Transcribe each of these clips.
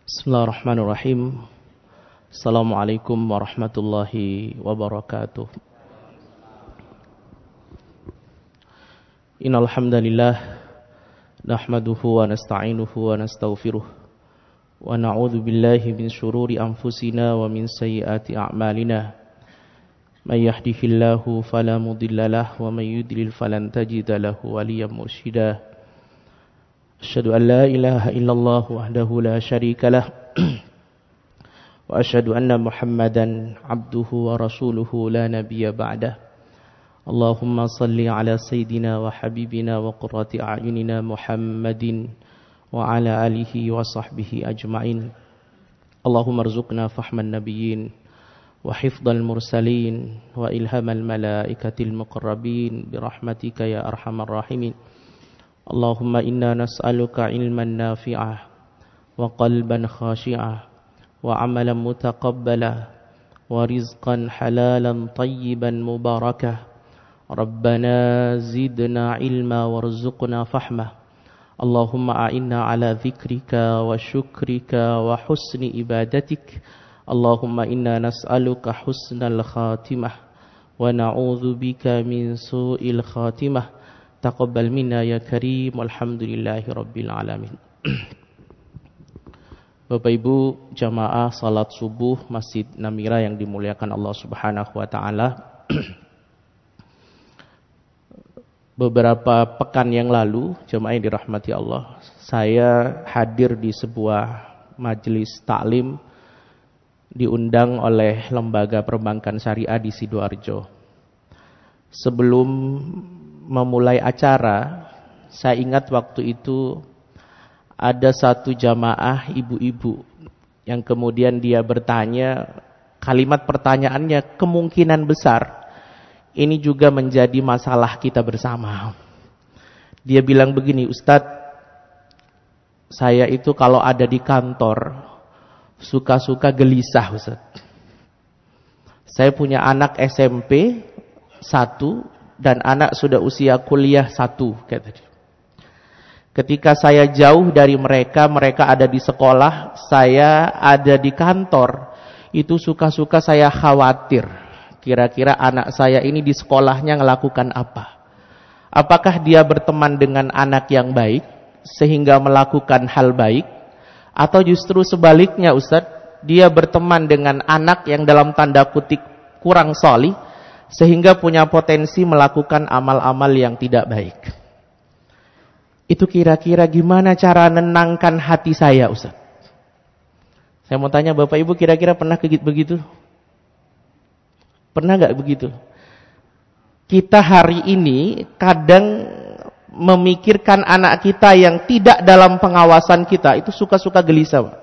Bismillahirrahmanirrahim. Assalamualaikum warahmatullahi wabarakatuh. Innal hamdalillah nahmaduhu wa nasta'inuhu wa nastaghfiruh wa na'udzu billahi min shururi anfusina wa min sayyiati a'malina. May yahdihillahu fala mudilla lahu wa may yudlil falan tajida lahu waliyyan mursyida. Asyhadu an la ilaha illallah wahdahu la syarika lah wa asyhadu anna Muhammadan abduhu wa rasuluhu la nabiyya ba'dah. Allahumma salli ala sayyidina wa habibina wa qurrati a'yunina Muhammadin wa ala alihi wa sahbihi ajma'in. Allahumma arzuqna fahman nabiyyin wa hifdhal mursalin wa ilhamal malaikatil muqarrabin birahmatika ya arhamar rahimin. Allahumma inna nas'aluka ilman nafi'ah wa qalban khashi'ah wa amalan mutaqabbala wa rizqan halalan tayyiban mubarakah. Rabbana zidna ilma warzuqna fahmah. Allahumma a'inna ala dzikrika wa syukrika wa husni ibadatik. Allahumma inna nas'aluka husnal khatimah wa na'udzu bika min su'il khatimah. Taqabbal minna ya karim, walhamdulillahi rabbil alamin. Bapak Ibu jamaah salat subuh Masjid Namira yang dimuliakan Allah Subhanahu wa taala. Beberapa pekan yang lalu, jamaah yang dirahmati Allah, saya hadir di sebuah majelis taklim diundang oleh Lembaga Perbankan Syariah di Sidoarjo. Sebelum memulai acara, saya ingat waktu itu ada satu jamaah ibu-ibu yang kemudian dia bertanya, kalimat pertanyaannya kemungkinan besar ini juga menjadi masalah kita bersama. Dia bilang begini, Ustadz, saya itu kalau ada di kantor suka-suka gelisah, Ustadz. Saya punya anak SMP 1 dan anak sudah usia kuliah 1, kata dia. Ketika saya jauh dari mereka, mereka ada di sekolah, saya ada di kantor, itu suka-suka saya khawatir. Kira-kira anak saya ini di sekolahnya melakukan apa? Apakah dia berteman dengan anak yang baik, sehingga melakukan hal baik? Atau justru sebaliknya Ustadz, dia berteman dengan anak yang dalam tanda kutip kurang sholih, sehingga punya potensi melakukan amal-amal yang tidak baik. Itu kira-kira gimana cara nenangkan hati saya, Ustaz? Saya mau tanya Bapak Ibu, kira-kira pernah begitu? Pernah gak begitu? Kita hari ini kadang memikirkan anak kita yang tidak dalam pengawasan kita, itu suka-suka gelisah, Pak.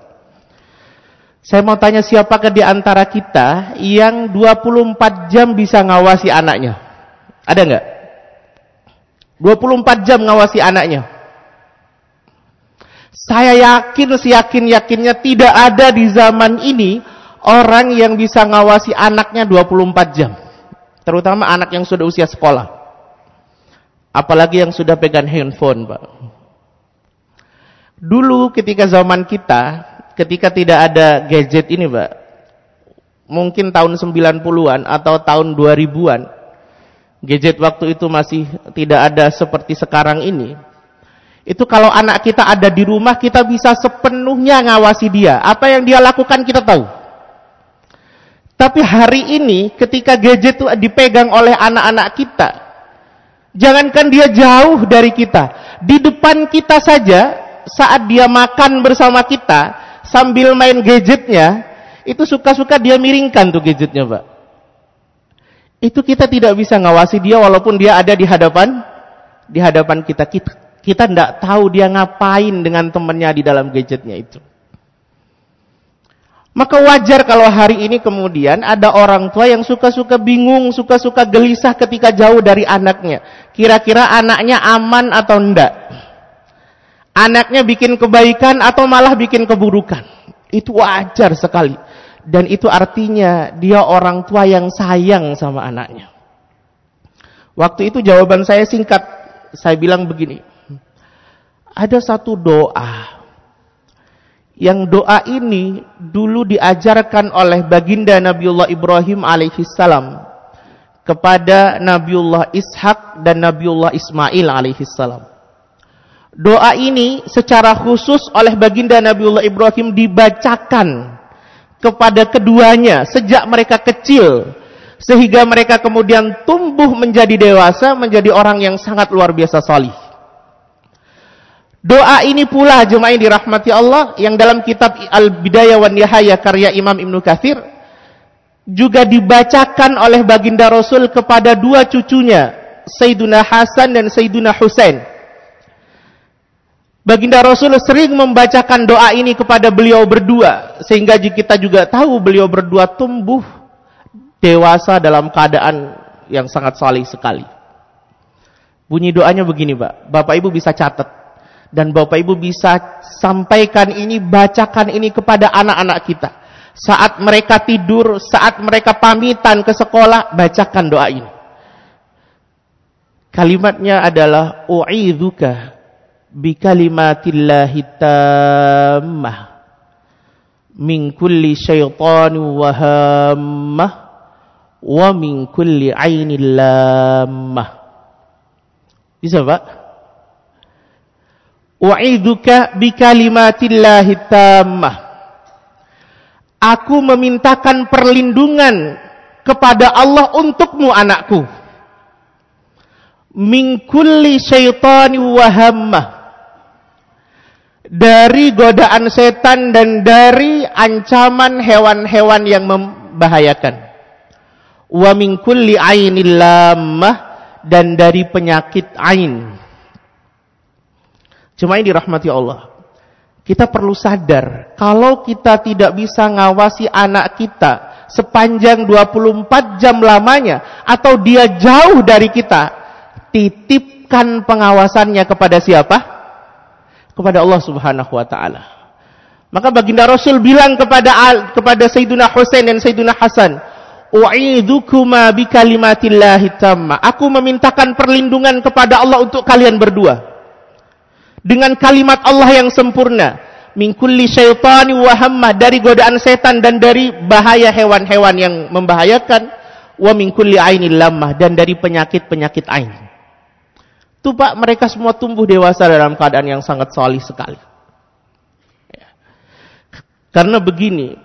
Saya mau tanya, siapakah di antara kita yang 24 jam bisa ngawasi anaknya? Ada enggak? 24 jam ngawasi anaknya. Saya yakinnya tidak ada di zaman ini orang yang bisa ngawasi anaknya 24 jam. Terutama anak yang sudah usia sekolah. Apalagi yang sudah pegang handphone, Pak. Dulu ketika zaman kita, ketika tidak ada gadget ini, Pak, mungkin tahun 90-an atau tahun 2000-an, gadget waktu itu masih tidak ada seperti sekarang ini. Itu kalau anak kita ada di rumah, kita bisa sepenuhnya ngawasi dia. Apa yang dia lakukan kita tahu. Tapi hari ini ketika gadget itu dipegang oleh anak-anak kita, jangankan dia jauh dari kita, di depan kita saja, saat dia makan bersama kita, sambil main gadgetnya, itu suka-suka dia miringkan tuh gadgetnya, Pak. Itu kita tidak bisa ngawasi dia walaupun dia ada di hadapan kita. Kita tidak tahu dia ngapain dengan temannya di dalam gadgetnya itu. Maka wajar kalau hari ini kemudian ada orang tua yang suka-suka bingung, suka-suka gelisah ketika jauh dari anaknya. Kira-kira anaknya aman atau enggak? Anaknya bikin kebaikan atau malah bikin keburukan. Itu wajar sekali. Dan itu artinya dia orang tua yang sayang sama anaknya. Waktu itu jawaban saya singkat. Saya bilang begini. Ada satu doa yang doa ini dulu diajarkan oleh baginda Nabiullah Ibrahim alaihissalam kepada Nabiullah Ishak dan Nabiullah Ismail alaihissalam. Doa ini secara khusus oleh baginda Nabiullah Ibrahim dibacakan kepada keduanya sejak mereka kecil, sehingga mereka kemudian tumbuh menjadi dewasa, menjadi orang yang sangat luar biasa salih. Doa ini pula jemaah yang dirahmati Allah, yang dalam kitab Al-Bidayah wan Nihayah karya Imam Ibnu Katsir juga dibacakan oleh baginda Rasul kepada dua cucunya, Sayyiduna Hasan dan Sayyiduna Husain. Baginda Rasul sering membacakan doa ini kepada beliau berdua, sehingga kita juga tahu beliau berdua tumbuh dewasa dalam keadaan yang sangat saleh sekali. Bunyi doanya begini, Pak. Bapak Ibu bisa catat. Dan Bapak Ibu bisa sampaikan ini, bacakan ini kepada anak-anak kita. Saat mereka tidur, saat mereka pamitan ke sekolah, bacakan doa ini. Kalimatnya adalah u'idzuka bi kalimatillahi tammah min kulli syaitanin wa hammah wa min kulli ainil lammah. Bisa, Pak? U'idzuka bi kalimatillahi tammah. Aku memintakan perlindungan kepada Allah untukmu, anakku. Min kulli syaitani wa hammah. Dari godaan setan dan dari ancaman hewan-hewan yang membahayakan. Wa min kulli ainil lammah, dan dari penyakit ain. Cuma ini dirahmati Allah. Kita perlu sadar, kalau kita tidak bisa ngawasi anak kita sepanjang 24 jam lamanya, atau dia jauh dari kita, titipkan pengawasannya kepada siapa? Kepada Allah Subhanahu wa Ta'ala. Maka baginda Rasul bilang kepada Sayyiduna Husain dan Sayyiduna Hasan, u'idhukuma bi kalimatillahi tammah. Aku memintakan perlindungan kepada Allah untuk kalian berdua dengan kalimat Allah yang sempurna, min kulli syaitani wa hammah, dari godaan setan dan dari bahaya hewan-hewan yang membahayakan, wa min kulli ainil lammah, dan dari penyakit-penyakit ain. Itu, Pak, mereka semua tumbuh dewasa dalam keadaan yang sangat salih sekali. Ya. Karena begini,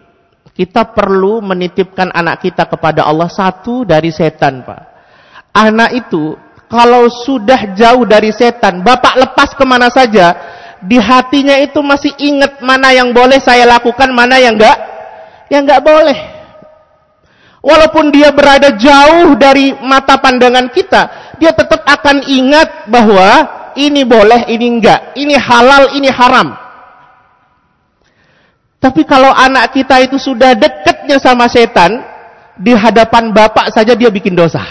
kita perlu menitipkan anak kita kepada Allah. Satu, dari setan, Pak. Anak itu kalau sudah jauh dari setan, Bapak lepas kemana saja, di hatinya itu masih ingat mana yang boleh saya lakukan, mana yang enggak boleh. Walaupun dia berada jauh dari mata pandangan kita, dia tetap akan ingat bahwa ini boleh, ini enggak, ini halal, ini haram. Tapi kalau anak kita itu sudah dekatnya sama setan, di hadapan Bapak saja dia bikin dosa.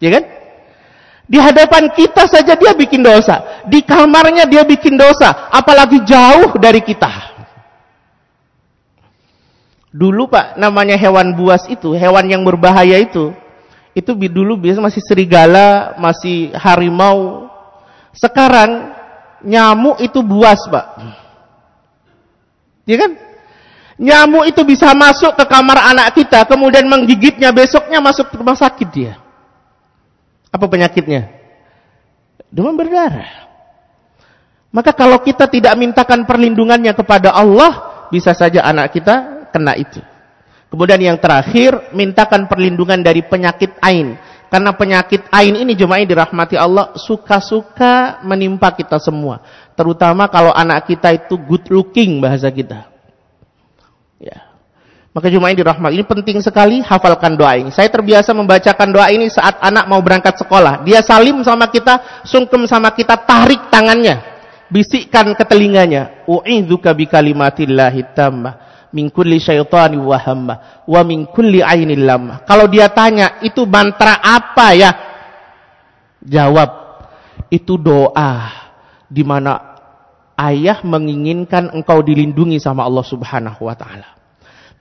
Ya kan? Di hadapan kita saja dia bikin dosa. Di kamarnya dia bikin dosa. Apalagi jauh dari kita. Dulu, Pak, namanya hewan buas itu, hewan yang berbahaya itu dulu biasa masih serigala, masih harimau. Sekarang nyamuk itu buas, Pak. Ya kan? Nyamuk itu bisa masuk ke kamar anak kita, kemudian menggigitnya, besoknya masuk ke rumah sakit dia. Apa penyakitnya? Demam berdarah. Maka kalau kita tidak mintakan perlindungannya kepada Allah, bisa saja anak kita kena itu. Kemudian yang terakhir, mintakan perlindungan dari penyakit ain. Karena penyakit ain ini, jemaah yang dirahmati Allah, suka-suka menimpa kita semua. Terutama kalau anak kita itu good looking, bahasa kita. Ya. Maka jemaah yang dirahmati, ini penting sekali, hafalkan doa ini. Saya terbiasa membacakan doa ini saat anak mau berangkat sekolah. Dia salim sama kita, sungkem sama kita, tarik tangannya, bisikkan ke telinganya, u'idzuka bi kalimatillahi tammah min kulli syaitani wa hammah wa min kulli ainil lammah. Kalau dia tanya, itu mantra apa ya? Jawab, itu doa di mana ayah menginginkan engkau dilindungi sama Allah Subhanahu wa Ta'ala.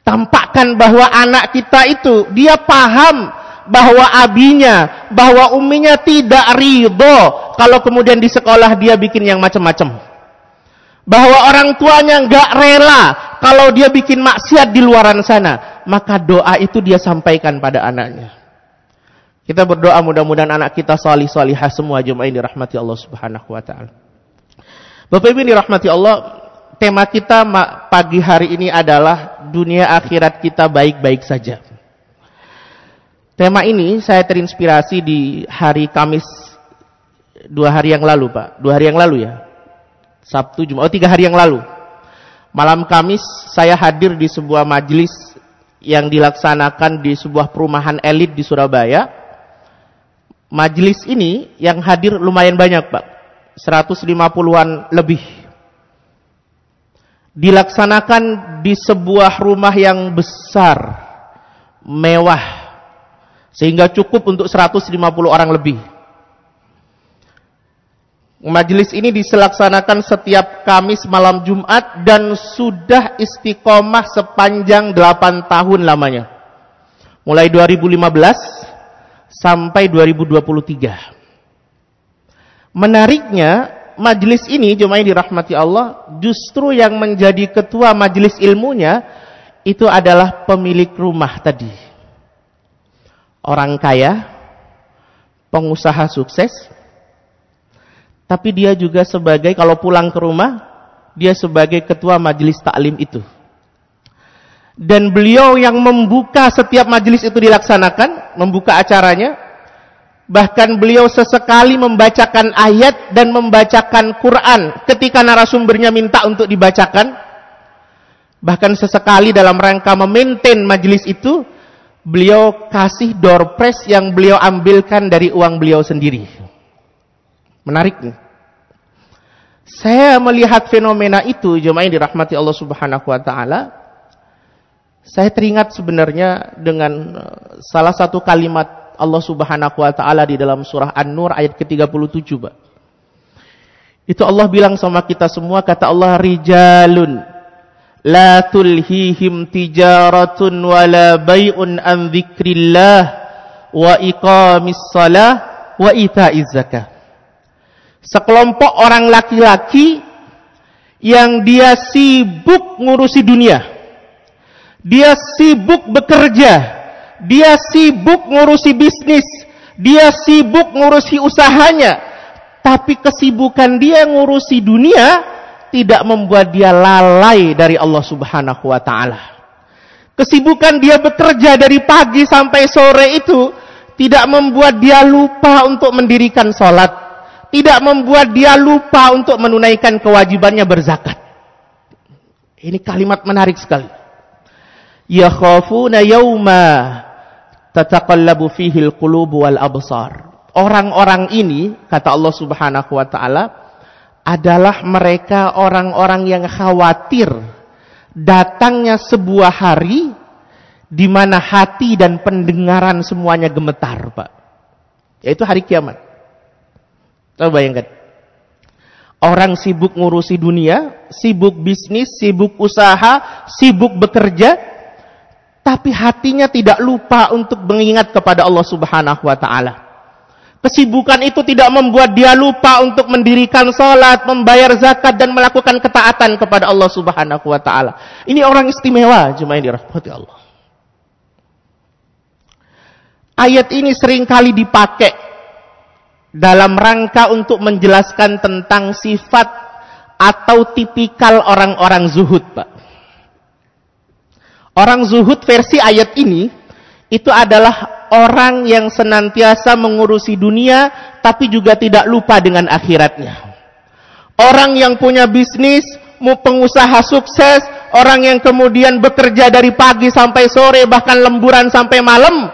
Tampakkan bahwa anak kita itu, dia paham bahwa abinya, bahwa uminya tidak ridho kalau kemudian di sekolah dia bikin yang macam-macam. bahwa orang tuanya nggak rela kalau dia bikin maksiat di luaran sana, maka doa itu dia sampaikan pada anaknya. Kita berdoa mudah-mudahan anak kita salih-salihah semua, jemaah yang dirahmati Allah Subhanahu wa taala. Bapak Ibu yang dirahmati Allah, tema kita pagi hari ini adalah dunia akhirat kita baik-baik saja. Tema ini saya terinspirasi di hari Kamis 2 hari yang lalu, Pak. 2 hari yang lalu ya. Sabtu, Jumat, 3 hari yang lalu. Malam Kamis saya hadir di sebuah majelis yang dilaksanakan di sebuah perumahan elit di Surabaya. Majelis ini yang hadir lumayan banyak, Pak. 150-an lebih. Dilaksanakan di sebuah rumah yang besar, mewah, sehingga cukup untuk 150 orang lebih. Majelis ini dilaksanakan setiap Kamis malam Jumat dan sudah istiqomah sepanjang 8 tahun lamanya. Mulai 2015 sampai 2023. Menariknya, majelis ini, jemaah yang dirahmati Allah, justru yang menjadi ketua majelis ilmunya itu adalah pemilik rumah tadi. Orang kaya, pengusaha sukses, tapi dia juga sebagai, kalau pulang ke rumah, dia sebagai ketua majelis taklim itu. Dan beliau yang membuka setiap majelis itu dilaksanakan, membuka acaranya. Bahkan beliau sesekali membacakan ayat dan membacakan Quran ketika narasumbernya minta untuk dibacakan. Bahkan sesekali dalam rangka memaintain majelis itu, beliau kasih door prize yang beliau ambilkan dari uang beliau sendiri. Menarik nih. Saya melihat fenomena itu, jemaah yang dirahmati Allah Subhanahu wa taala. Saya teringat sebenarnya dengan salah satu kalimat Allah Subhanahu wa taala di dalam surah An-Nur ayat ke-37, Pak. Itu Allah bilang sama kita semua, kata Allah, rijalun la tulhihim tijaratun wala bai'un an dzikrillah wa iqamis shalah wa ita'iz zakah. Sekelompok orang laki-laki yang dia sibuk ngurusi dunia. Dia sibuk bekerja, dia sibuk ngurusi bisnis, dia sibuk ngurusi usahanya. Tapi kesibukan dia ngurusi dunia tidak membuat dia lalai dari Allah Subhanahu wa taala. Kesibukan dia bekerja dari pagi sampai sore itu tidak membuat dia lupa untuk mendirikan sholat, tidak membuat dia lupa untuk menunaikan kewajibannya berzakat. Ini kalimat menarik sekali. Yakhafuna yawma tataqallabu fihi al-qulubu wal absar. Orang-orang ini, kata Allah Subhanahu wa taala, adalah mereka orang-orang yang khawatir datangnya sebuah hari di mana hati dan pendengaran semuanya gemetar, Pak. Yaitu hari kiamat. Coba bayangkan. Orang sibuk ngurusi dunia, sibuk bisnis, sibuk usaha, sibuk bekerja, tapi hatinya tidak lupa untuk mengingat kepada Allah Subhanahu wa taala. Kesibukan itu tidak membuat dia lupa untuk mendirikan salat, membayar zakat dan melakukan ketaatan kepada Allah Subhanahu wa taala. Ini orang istimewa, jemaah yang dirahmati Allah. Ayat ini seringkali dipakai dalam rangka untuk menjelaskan tentang sifat atau tipikal orang-orang zuhud, Pak. Orang zuhud versi ayat ini itu adalah orang yang senantiasa mengurusi dunia tapi juga tidak lupa dengan akhiratnya. Orang yang punya bisnis, pengusaha sukses, orang yang kemudian bekerja dari pagi sampai sore bahkan lemburan sampai malam,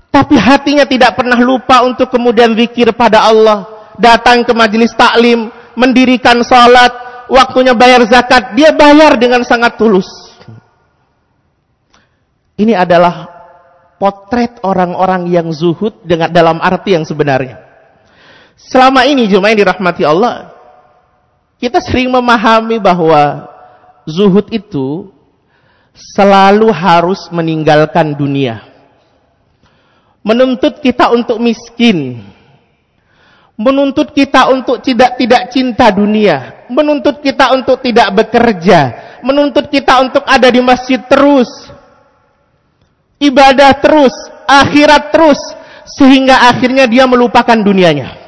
tapi hatinya tidak pernah lupa untuk kemudian zikir pada Allah, datang ke majelis taklim, mendirikan salat, waktunya bayar zakat, dia bayar dengan sangat tulus. Ini adalah potret orang-orang yang zuhud dengan dalam arti yang sebenarnya. Selama ini jemaah yang dirahmati Allah, kita sering memahami bahwa zuhud itu selalu harus meninggalkan dunia. Menuntut kita untuk miskin. Menuntut kita untuk tidak cinta dunia. menuntut kita untuk tidak bekerja, menuntut kita untuk ada di masjid terus, ibadah terus, akhirat terus, sehingga akhirnya dia melupakan dunianya.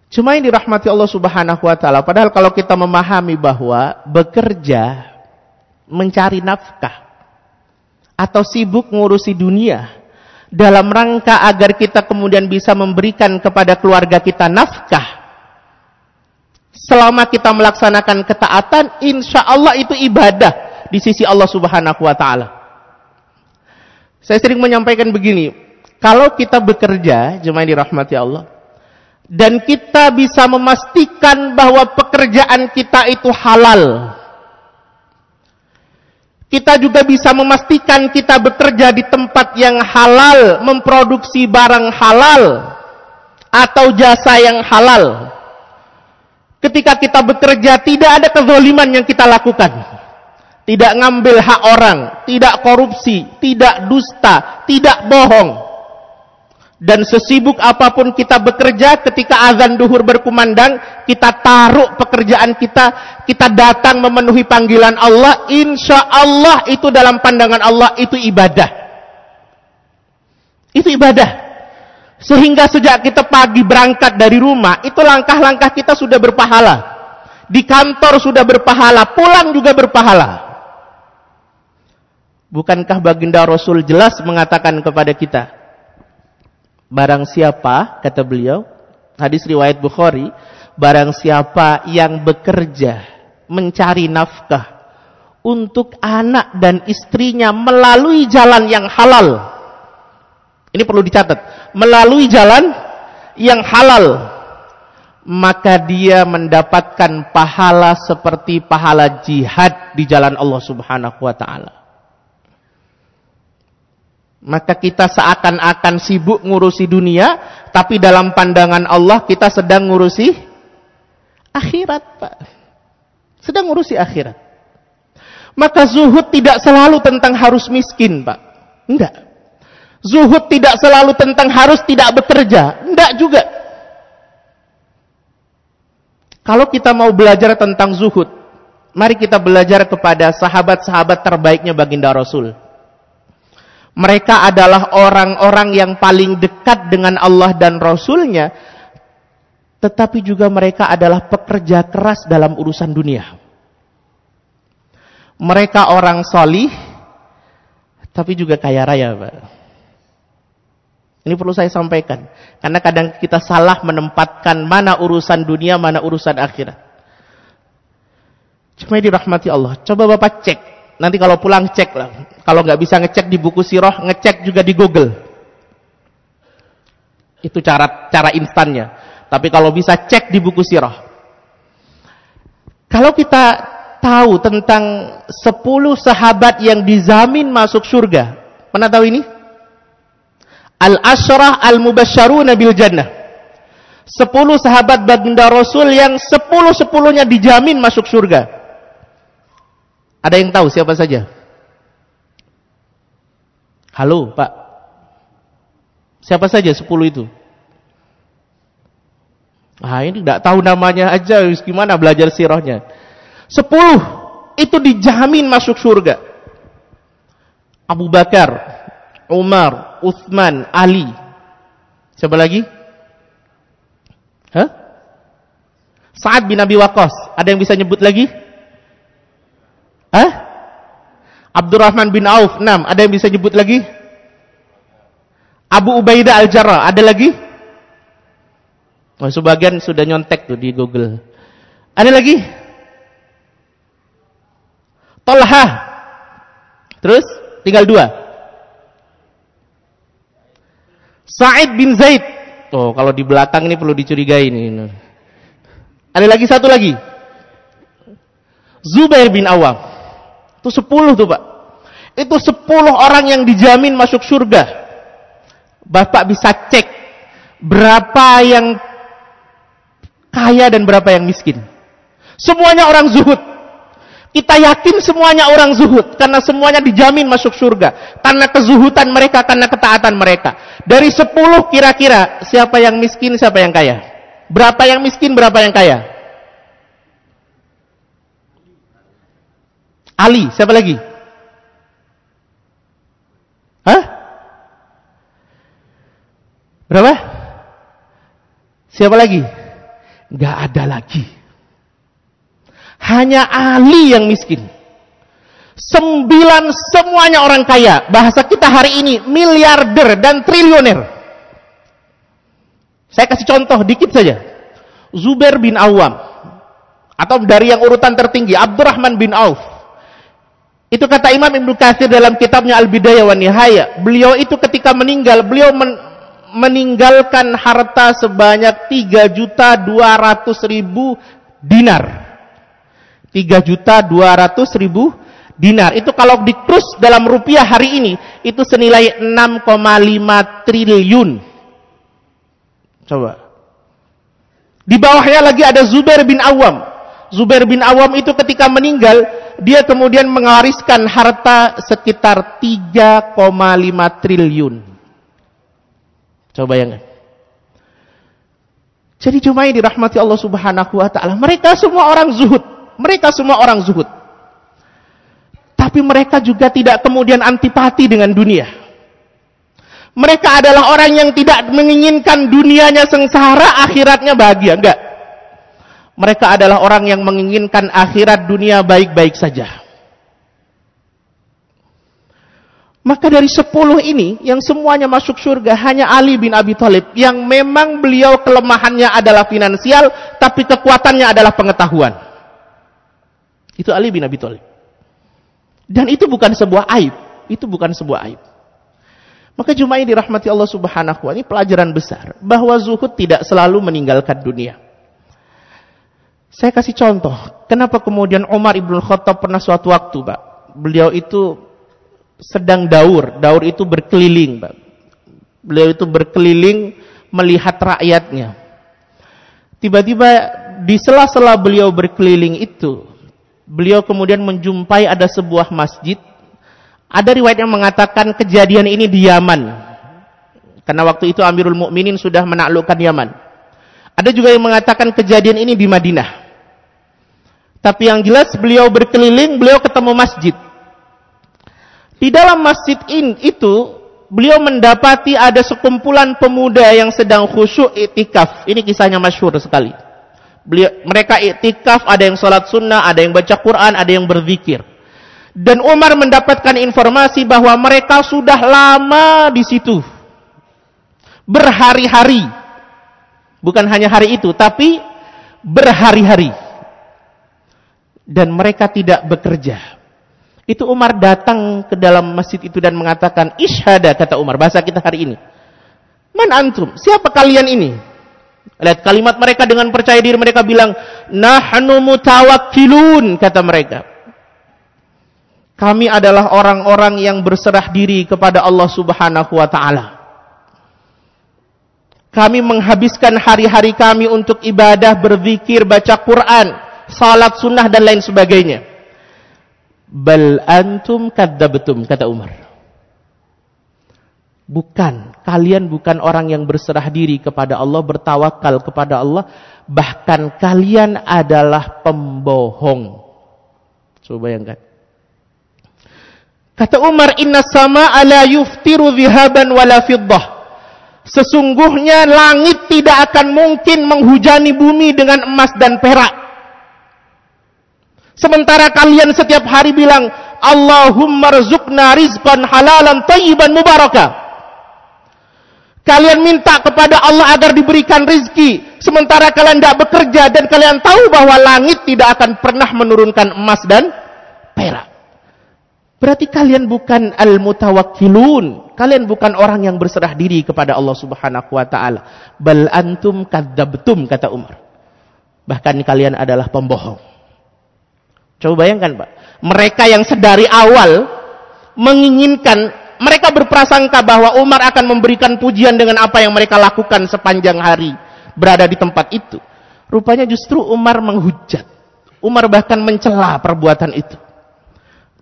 Cuma yang dirahmati Allah Subhanahu wa taala, padahal kalau kita memahami bahwa bekerja, mencari nafkah atau sibuk ngurusi dunia dalam rangka agar kita kemudian bisa memberikan kepada keluarga kita nafkah, selama kita melaksanakan ketaatan, insya Allah itu ibadah di sisi Allah Subhanahu wa taala. Saya sering menyampaikan begini, kalau kita bekerja, jemaah yang dirahmati Allah, dan kita bisa memastikan bahwa pekerjaan kita itu halal, kita juga bisa memastikan kita bekerja di tempat yang halal, memproduksi barang halal atau jasa yang halal. Ketika kita bekerja, tidak ada kezaliman yang kita lakukan. Tidak ngambil hak orang, tidak korupsi, tidak dusta, tidak bohong. Dan sesibuk apapun kita bekerja, ketika azan duhur berkumandang, kita taruh pekerjaan kita, kita datang memenuhi panggilan Allah, insya Allah itu dalam pandangan Allah itu ibadah. Itu ibadah. Sehingga sejak kita pagi berangkat dari rumah, itu langkah-langkah kita sudah berpahala. Di kantor sudah berpahala, pulang juga berpahala. Bukankah baginda Rasul jelas mengatakan kepada kita, barang siapa, kata beliau, hadis riwayat Bukhari, barang siapa yang bekerja, mencari nafkah untuk anak dan istrinya melalui jalan yang halal. Ini perlu dicatat, melalui jalan yang halal, maka dia mendapatkan pahala seperti pahala jihad di jalan Allah Subhanahu wa taala. Maka kita seakan-akan sibuk ngurusi dunia, tapi dalam pandangan Allah kita sedang ngurusi akhirat, Pak. Sedang ngurusi akhirat. Maka zuhud tidak selalu tentang harus miskin, Pak. Enggak. Zuhud tidak selalu tentang harus tidak bekerja. Enggak juga. Kalau kita mau belajar tentang zuhud, mari kita belajar kepada sahabat-sahabat terbaiknya baginda Rasul. Mereka adalah orang-orang yang paling dekat dengan Allah dan Rasulnya, tetapi juga mereka adalah pekerja keras dalam urusan dunia. Mereka orang solih, tapi juga kaya raya, Pak. Ini perlu saya sampaikan, karena kadang kita salah menempatkan mana urusan dunia, mana urusan akhirat. Cuma dirahmati Allah, coba Bapak cek. Nanti kalau pulang cek lah. Kalau nggak bisa ngecek di buku sirah, ngecek juga di Google. Itu cara instannya. Tapi kalau bisa cek di buku sirah. Kalau kita tahu tentang 10 sahabat yang dijamin masuk surga, pernah tahu ini? Al-Ashrah al-Mubasysyaruna bil Jannah. 10 sahabat baginda Rasul yang 10-10-nya dijamin masuk surga. Ada yang tahu siapa saja? Halo, Pak. Siapa saja 10 itu? Ah, ini tidak tahu namanya aja, gimana belajar sirahnya. 10 itu dijamin masuk surga. Abu Bakar, Umar, Utsman, Ali. Siapa lagi? Hah? Sa'ad bin Abi Waqqas. Ada yang bisa nyebut lagi? Hah? Abdurrahman bin Auf, 6. Ada yang bisa nyebut lagi? Abu Ubaidah al-Jarrah, ada lagi? Oh, sebagian sudah nyontek tuh di Google. Ada lagi? Talha. Terus tinggal 2. Sa'id bin Zaid. Oh, kalau di belakang ini perlu dicurigai ini. Ada lagi satu lagi. Zubair bin Awam. Itu 10 tuh, Pak. Itu 10 orang yang dijamin masuk surga. Bapak bisa cek berapa yang kaya dan berapa yang miskin. Semuanya orang zuhud. Kita yakin semuanya orang zuhud karena semuanya dijamin masuk surga. Karena kezuhudan mereka, karena ketaatan mereka. Dari 10 kira-kira siapa yang miskin, siapa yang kaya? Berapa yang miskin, berapa yang kaya? Ali, siapa lagi? Hah? Berapa? Siapa lagi? Gak ada lagi. Hanya Ali yang miskin. 9 semuanya orang kaya. Bahasa kita hari ini miliarder dan triliuner. Saya kasih contoh dikit saja. Zubair bin Awam, atau dari yang urutan tertinggi Abdurrahman bin Auf. Itu kata Imam Ibnu Katsir dalam kitabnya Al-Bidayah wa Nihayah. Beliau itu ketika meninggal, beliau meninggalkan harta sebanyak 3.200.000 dinar. 3.200.000 dinar. Itu kalau dikrus dalam rupiah hari ini, itu senilai 6,5 triliun. Coba. Di bawahnya lagi ada Zubair bin Awam. Zubair bin Awam itu ketika meninggal, dia kemudian mewariskan harta sekitar 3,5 triliun. Coba bayangkan. Jadi jemaah dirahmati Allah Subhanahu wa taala, mereka semua orang zuhud. Mereka semua orang zuhud. Tapi mereka juga tidak kemudian antipati dengan dunia. Mereka adalah orang yang tidak menginginkan dunianya sengsara, akhiratnya bahagia. Enggak. Mereka adalah orang yang menginginkan akhirat dunia baik-baik saja. Maka dari 10 ini, yang semuanya masuk surga, hanya Ali bin Abi Thalib, yang memang beliau kelemahannya adalah finansial, tapi kekuatannya adalah pengetahuan. Itu Ali bin Abi Thalib. Dan itu bukan sebuah aib. Itu bukan sebuah aib. Maka jemaah dirahmati Allah Subhanahu wa taala, ini pelajaran besar bahwa zuhud tidak selalu meninggalkan dunia. Saya kasih contoh, kenapa kemudian Umar ibn Khattab pernah suatu waktu, Pak, beliau itu sedang daur itu berkeliling, Pak. Beliau itu berkeliling melihat rakyatnya. Tiba-tiba di sela-sela beliau berkeliling itu, beliau kemudian menjumpai ada sebuah masjid. Ada riwayat yang mengatakan kejadian ini di Yaman. Karena waktu itu Amirul Mukminin sudah menaklukkan Yaman. Ada juga yang mengatakan kejadian ini di Madinah. Tapi yang jelas beliau berkeliling, beliau ketemu masjid. Di dalam masjid itu, beliau mendapati ada sekumpulan pemuda yang sedang khusyuk iktikaf. Ini kisahnya masyhur sekali. Mereka iktikaf, ada yang sholat sunnah, ada yang baca Quran, ada yang berzikir. Dan Umar mendapatkan informasi bahwa mereka sudah lama di situ. Berhari-hari. Bukan hanya hari itu, tapi berhari-hari. Dan mereka tidak bekerja. Itu Umar datang ke dalam masjid itu dan mengatakan, "Ishhada," kata Umar, bahasa kita hari ini. "Man antum? Siapa kalian ini?" Lihat kalimat mereka dengan percaya diri, mereka bilang, "Nahnu mutawakkilun," kata mereka. Kami adalah orang-orang yang berserah diri kepada Allah Subhanahu wa taala. Kami menghabiskan hari-hari kami untuk ibadah, berzikir, baca Quran, salat sunnah dan lain sebagainya. Bal antum kadzabtum, kata Umar. Bukan, kalian bukan orang yang berserah diri kepada Allah, bertawakal kepada Allah, bahkan kalian adalah pembohong. Coba bayangkan. Kata Umar, "Inna sama'a la yuftiru dhahaban wala fiddah." Sesungguhnya langit tidak akan mungkin menghujani bumi dengan emas dan perak. Sementara kalian setiap hari bilang, "Allahumma rzuqna rizqan halalan thayyiban mubarakah." Kalian minta kepada Allah agar diberikan rizki, sementara kalian tidak bekerja dan kalian tahu bahwa langit tidak akan pernah menurunkan emas dan perak. Berarti kalian bukan al-mutawakkilun. Kalian bukan orang yang berserah diri kepada Allah Subhanahu wa taala. Bal antum kadzabtum, kata Umar. Bahkan kalian adalah pembohong. Coba bayangkan, Pak. Mereka yang sedari awal menginginkan, mereka berprasangka bahwa Umar akan memberikan pujian dengan apa yang mereka lakukan sepanjang hari berada di tempat itu. Rupanya justru Umar menghujat. Umar bahkan mencela perbuatan itu.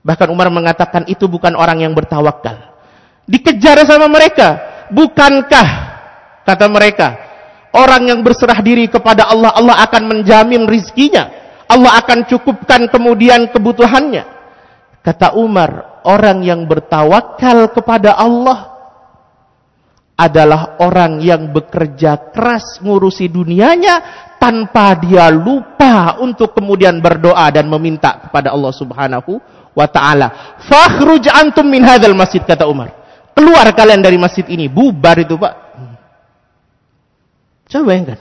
Bahkan Umar mengatakan itu bukan orang yang bertawakal. Dikejar sama mereka. Bukankah, kata mereka, Orang yang berserah diri kepada Allah, Allah akan menjamin rizkinya. Allah akan cukupkan kemudian kebutuhannya. Kata Umar, orang yang bertawakal kepada Allah adalah orang yang bekerja keras ngurusi dunianya tanpa dia lupa untuk kemudian berdoa dan meminta kepada Allah Subhanahu wa ta'ala. Fakhruj antum min hadzal masjid, kata Umar. Keluar kalian dari masjid ini. Bubar itu, Pak. Coba bayangkan.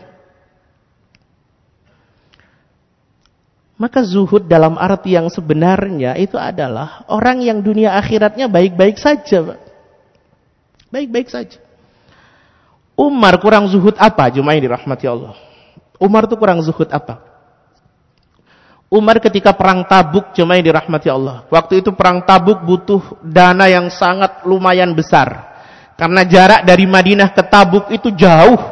Maka zuhud dalam arti yang sebenarnya itu adalah orang yang dunia akhiratnya baik-baik saja, Pak. Baik-baik saja. Umar kurang zuhud apa? Jemaah yang dirahmati Allah. Umar itu kurang zuhud apa? Umar ketika perang Tabuk, jemaah yang dirahmati Allah. Waktu itu perang Tabuk butuh dana yang sangat lumayan besar. Karena jarak dari Madinah ke Tabuk itu jauh.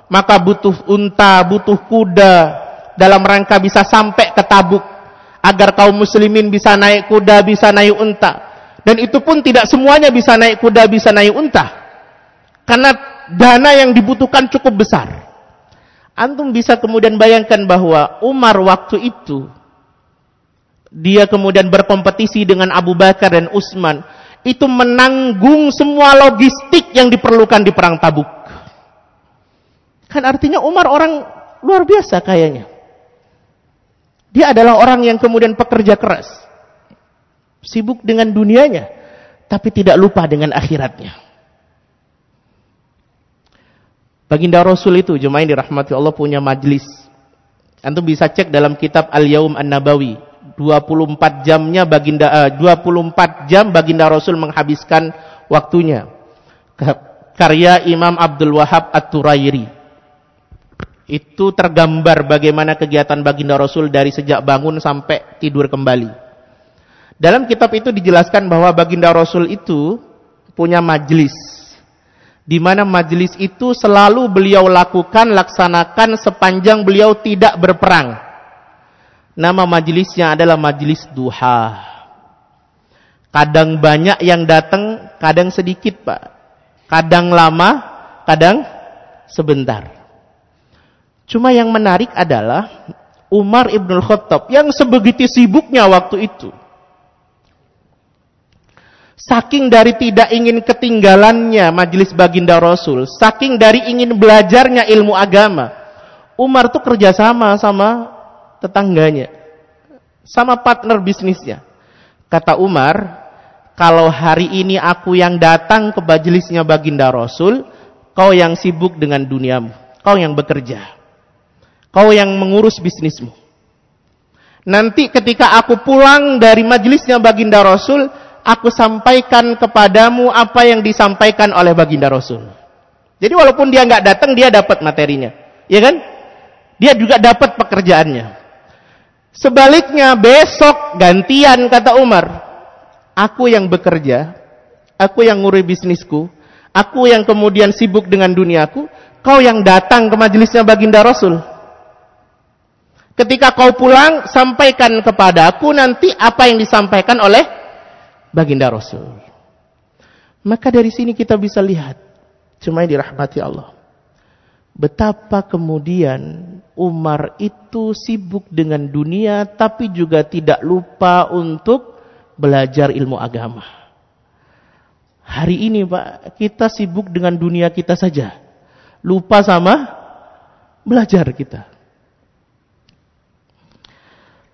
Maka butuh unta, butuh kuda dalam rangka bisa sampai ke Tabuk. Agar kaum muslimin bisa naik kuda, bisa naik unta. Dan itu pun tidak semuanya bisa naik kuda, bisa naik unta. Karena dana yang dibutuhkan cukup besar. Antum bisa kemudian bayangkan bahwa Umar waktu itu dia kemudian berkompetisi dengan Abu Bakar dan Utsman, itu menanggung semua logistik yang diperlukan di perang Tabuk. Kan artinya Umar orang luar biasa kayaknya. Dia adalah orang yang kemudian pekerja keras, sibuk dengan dunianya, tapi tidak lupa dengan akhiratnya. Baginda Rasul itu, jemaah yang dirahmati Allah, punya majlis. Antum bisa cek dalam kitab Al-Yaum An-Nabawi. 24 jam baginda Rasul menghabiskan waktunya. Karya Imam Abdul Wahab At-Turairi. Itu tergambar bagaimana kegiatan baginda Rasul dari sejak bangun sampai tidur kembali. Dalam kitab itu dijelaskan bahwa baginda Rasul itu punya majlis, di mana majlis itu selalu beliau laksanakan sepanjang beliau tidak berperang. Nama majlisnya adalah majlis duha. Kadang banyak yang datang, kadang sedikit, Pak. Kadang lama, kadang sebentar. Cuma yang menarik adalah Umar Ibnul Khattab yang sebegitu sibuknya waktu itu. Saking dari tidak ingin ketinggalannya majlis baginda Rasul, saking dari ingin belajarnya ilmu agama, Umar tuh kerjasama sama tetangganya, sama partner bisnisnya. Kata Umar, kalau hari ini aku yang datang ke majelisnya baginda Rasul, kau yang sibuk dengan duniamu, kau yang bekerja, kau yang mengurus bisnismu. Nanti ketika aku pulang dari majelisnya baginda Rasul, aku sampaikan kepadamu apa yang disampaikan oleh baginda Rasul. Jadi walaupun dia nggak datang, dia dapat materinya, ya kan? Dia juga dapat pekerjaannya. Sebaliknya besok gantian, kata Umar. Aku yang bekerja, aku yang ngurus bisnisku, aku yang kemudian sibuk dengan duniaku, kau yang datang ke majelisnya baginda Rasul. Ketika kau pulang, sampaikan kepada aku nanti apa yang disampaikan oleh baginda Rasul. Maka dari sini kita bisa lihat, cuma yang dirahmati Allah, betapa kemudian Umar itu sibuk dengan dunia, tapi juga tidak lupa untuk belajar ilmu agama. Hari ini, Pak, kita sibuk dengan dunia kita saja, lupa sama belajar kita.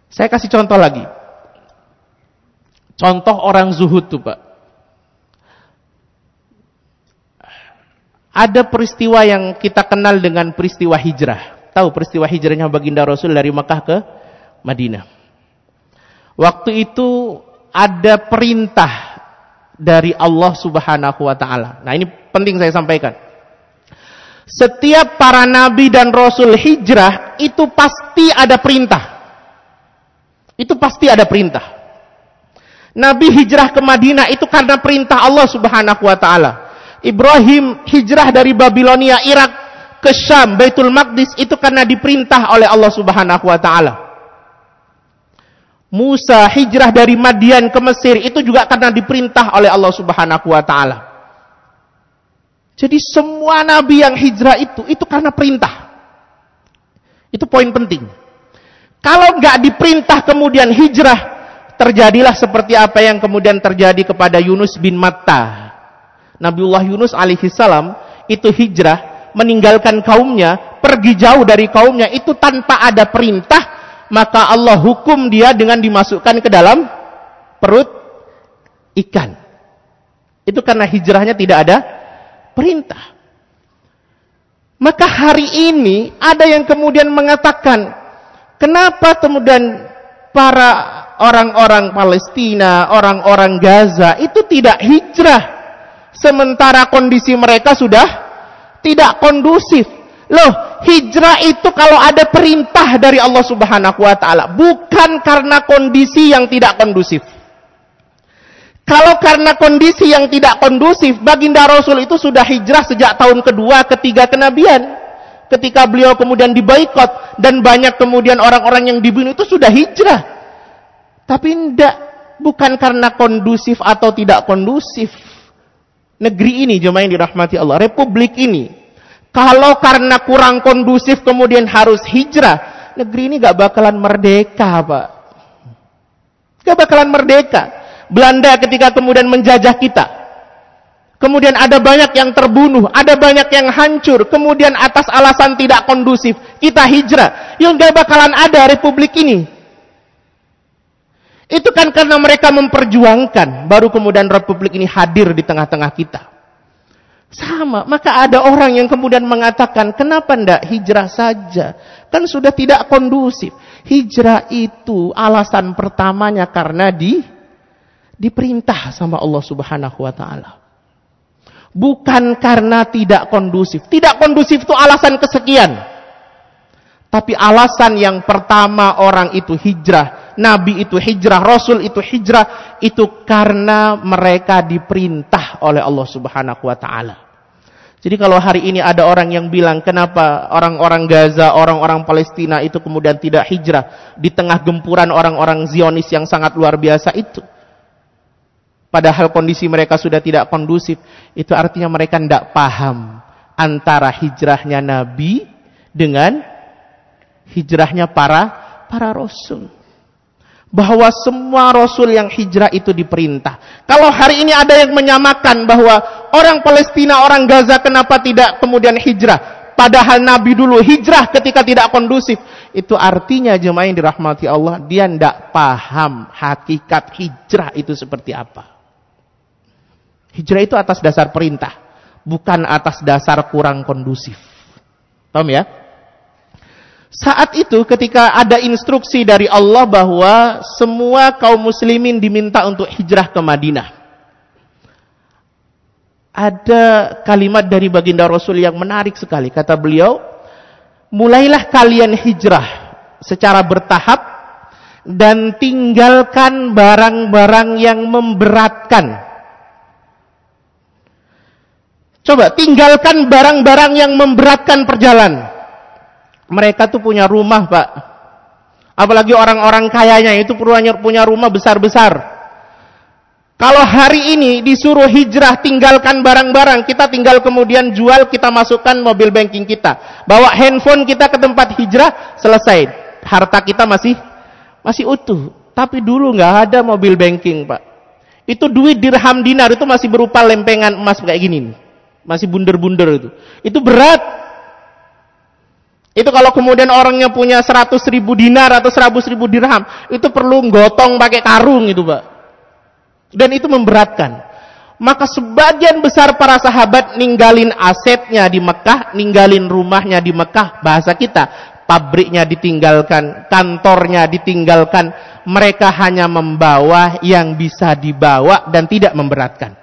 Saya kasih contoh lagi. Contoh orang zuhud tuh, Pak. Ada peristiwa yang kita kenal dengan peristiwa hijrah. Tahu peristiwa hijrahnya baginda Rasul dari Makkah ke Madinah. Waktu itu ada perintah dari Allah Subhanahu wa ta'ala. Nah, ini penting saya sampaikan. Setiap para nabi dan rasul hijrah itu pasti ada perintah. Itu pasti ada perintah. Nabi hijrah ke Madinah itu karena perintah Allah Subhanahu wa ta'ala. Ibrahim hijrah dari Babilonia, Irak ke Syam, Baitul Maqdis, itu karena diperintah oleh Allah Subhanahu wa ta'ala. Musa hijrah dari Madian ke Mesir, itu juga karena diperintah oleh Allah Subhanahu wa ta'ala. Jadi semua nabi yang hijrah itu karena perintah. Itu poin penting. Kalau nggak diperintah kemudian hijrah, terjadilah seperti apa yang kemudian terjadi kepada Yunus bin Matta. Nabiullah Yunus alaihissalam itu hijrah, meninggalkan kaumnya, pergi jauh dari kaumnya, itu tanpa ada perintah, maka Allah hukum dia dengan dimasukkan ke dalam perut ikan. Itu karena hijrahnya tidak ada perintah. Maka hari ini ada yang kemudian mengatakan, kenapa kemudian para orang-orang Palestina, orang-orang Gaza itu tidak hijrah, sementara kondisi mereka sudah tidak kondusif. Loh, hijrah itu kalau ada perintah dari Allah Subhanahu wa taala, bukan karena kondisi yang tidak kondusif. Kalau karena kondisi yang tidak kondusif, baginda Rasul itu sudah hijrah sejak tahun kedua, ketiga kenabian. Ketika beliau kemudian diboikot dan banyak kemudian orang-orang yang dibunuh itu sudah hijrah. Tapi tidak, bukan karena kondusif atau tidak kondusif. Negeri ini, jemaah yang dirahmati Allah, republik ini, kalau karena kurang kondusif kemudian harus hijrah, negeri ini gak bakalan merdeka, Pak. Gak bakalan merdeka. Belanda ketika kemudian menjajah kita, kemudian ada banyak yang terbunuh, ada banyak yang hancur, kemudian atas alasan tidak kondusif kita hijrah, yang gak bakalan ada republik ini. Itu kan karena mereka memperjuangkan, baru kemudian republik ini hadir di tengah-tengah kita. Sama, maka ada orang yang kemudian mengatakan, kenapa ndak hijrah saja? Kan sudah tidak kondusif. Hijrah itu alasan pertamanya karena diperintah sama Allah Subhanahu wa taala. Bukan karena tidak kondusif. Tidak kondusif itu alasan kesekian. Tapi alasan yang pertama orang itu hijrah, nabi itu hijrah, rasul itu hijrah, itu karena mereka diperintah oleh Allah Subhanahu wa taala. Jadi kalau hari ini ada orang yang bilang, kenapa orang-orang Gaza, orang-orang Palestina itu kemudian tidak hijrah di tengah gempuran orang-orang Zionis yang sangat luar biasa itu, padahal kondisi mereka sudah tidak kondusif, itu artinya mereka tidak paham antara hijrahnya Nabi dengan hijrahnya para Rasul. Bahwa semua Rasul yang hijrah itu diperintah. Kalau hari ini ada yang menyamakan bahwa orang Palestina, orang Gaza kenapa tidak kemudian hijrah, padahal Nabi dulu hijrah ketika tidak kondusif, itu artinya jemaah yang dirahmati Allah, dia tidak paham hakikat hijrah itu seperti apa. Hijrah itu atas dasar perintah, bukan atas dasar kurang kondusif. Paham ya? Saat itu ketika ada instruksi dari Allah bahwa semua kaum muslimin diminta untuk hijrah ke Madinah, ada kalimat dari baginda Rasul yang menarik sekali. Kata beliau, mulailah kalian hijrah secara bertahap dan tinggalkan barang-barang yang memberatkan. Coba tinggalkan barang-barang yang memberatkan perjalanan. Mereka tuh punya rumah, Pak. Apalagi orang-orang kayanya itu punya rumah besar-besar. Kalau hari ini disuruh hijrah, tinggalkan barang-barang, kita tinggal kemudian jual, kita masukkan mobil banking kita, bawa handphone kita ke tempat hijrah, selesai. Harta kita masih utuh. Tapi dulu nggak ada mobil banking, Pak. Itu duit dirham dinar itu masih berupa lempengan emas kayak gini nih. Masih bunder-bunder itu. Itu berat. Itu kalau kemudian orangnya punya 100.000 dinar atau 100.000 dirham, itu perlu gotong pakai karung itu, Pak. Dan itu memberatkan. Maka sebagian besar para sahabat ninggalin asetnya di Mekah, ninggalin rumahnya di Mekah, bahasa kita, pabriknya ditinggalkan, kantornya ditinggalkan. Mereka hanya membawa yang bisa dibawa dan tidak memberatkan.